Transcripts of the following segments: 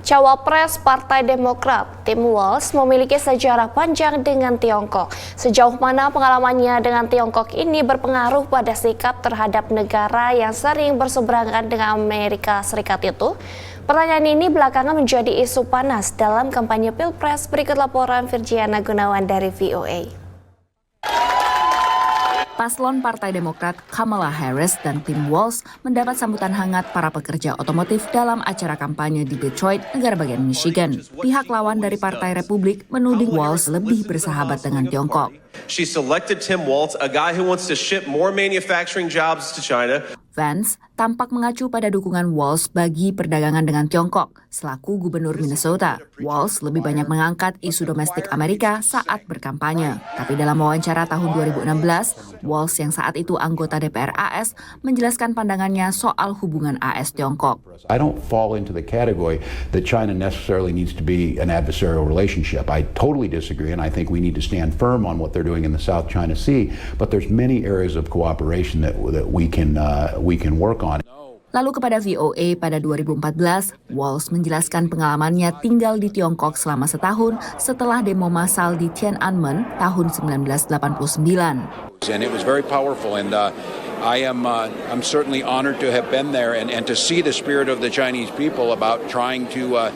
Cawapres Partai Demokrat, Tim Walz, memiliki sejarah panjang dengan Tiongkok. Sejauh mana pengalamannya dengan Tiongkok ini berpengaruh pada sikap terhadap negara yang sering berseberangan dengan Amerika Serikat itu? Pertanyaan ini belakangan menjadi isu panas dalam kampanye Pilpres. Berikut laporan Virgiana Gunawan dari VOA. Paslon Partai Demokrat Kamala Harris dan Tim Walz mendapat sambutan hangat para pekerja otomotif dalam acara kampanye di Detroit, negara bagian Michigan. Pihak lawan dari Partai Republik menuding Walz lebih bersahabat dengan Tiongkok. She selected Tim Walz, a guy who wants to ship more manufacturing jobs to China. Vance tampak mengacu pada dukungan Walz bagi perdagangan dengan Tiongkok. Selaku gubernur Minnesota, Walz lebih banyak mengangkat isu domestik Amerika saat berkampanye. Tapi dalam wawancara tahun 2016, Walz yang saat itu anggota DPR AS menjelaskan pandangannya soal hubungan AS-Tiongkok. I don't fall into the category that China necessarily needs to be an adversarial relationship. I totally disagree, and I think we need to stand firm on what they're doing in the South China Sea. But there's many areas of cooperation that we can work on. Lalu kepada VOA pada 2014, Walz menjelaskan pengalamannya tinggal di Tiongkok selama setahun setelah demo massal di Tiananmen tahun 1989. And it was very powerful, and I'm certainly honored to have been there and to see the spirit of the Chinese people about trying to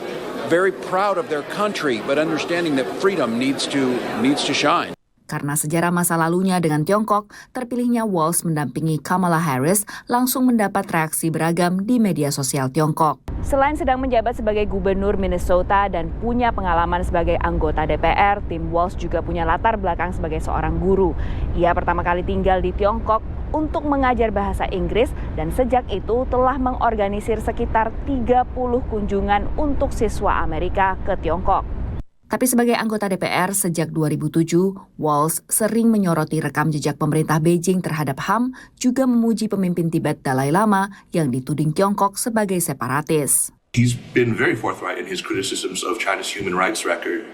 very proud of their country, but understanding that freedom needs to shine. Karena sejarah masa lalunya dengan Tiongkok, terpilihnya Walz mendampingi Kamala Harris langsung mendapat reaksi beragam di media sosial Tiongkok. Selain sedang menjabat sebagai gubernur Minnesota dan punya pengalaman sebagai anggota DPR, Tim Walz juga punya latar belakang sebagai seorang guru. Ia pertama kali tinggal di Tiongkok untuk mengajar bahasa Inggris dan sejak itu telah mengorganisir sekitar 30 kunjungan untuk siswa Amerika ke Tiongkok. Tapi sebagai anggota DPR sejak 2007, Walz sering menyoroti rekam jejak pemerintah Beijing terhadap HAM, juga memuji pemimpin Tibet Dalai Lama yang dituding Tiongkok sebagai separatis. He's been very forthright in his criticisms of China's human rights record.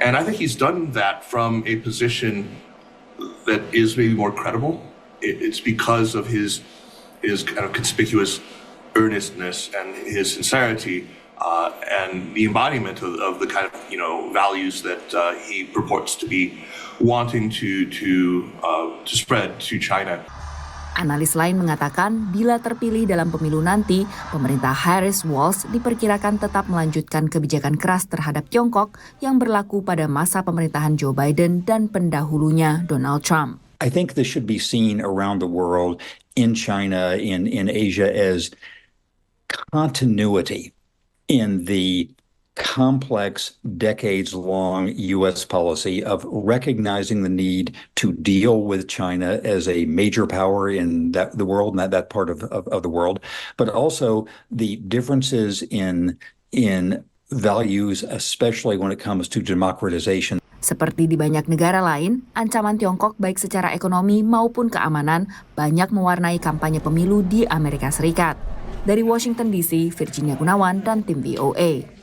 And I think he's done that from a position that is maybe more credible. It's because of his kind of conspicuous earnestness and his sincerity. And the embodiment of the kind of values that he purports to be wanting to spread to China. Analis lain mengatakan bila terpilih dalam pemilu nanti, pemerintah Harris-Walz diperkirakan tetap melanjutkan kebijakan keras terhadap Tiongkok yang berlaku pada masa pemerintahan Joe Biden dan pendahulunya Donald Trump. I think this should be seen around the world, in China, in Asia, as continuity in the complex, decades-long U.S. policy of recognizing the need to deal with China as a major power in the world, and that part of the world, but also the differences in values, especially when it comes to democratization. Seperti di banyak negara lain, ancaman Tiongkok baik secara ekonomi maupun keamanan banyak mewarnai kampanye pemilu di Amerika Serikat. Dari Washington DC, Virginia Gunawan dan tim VOA.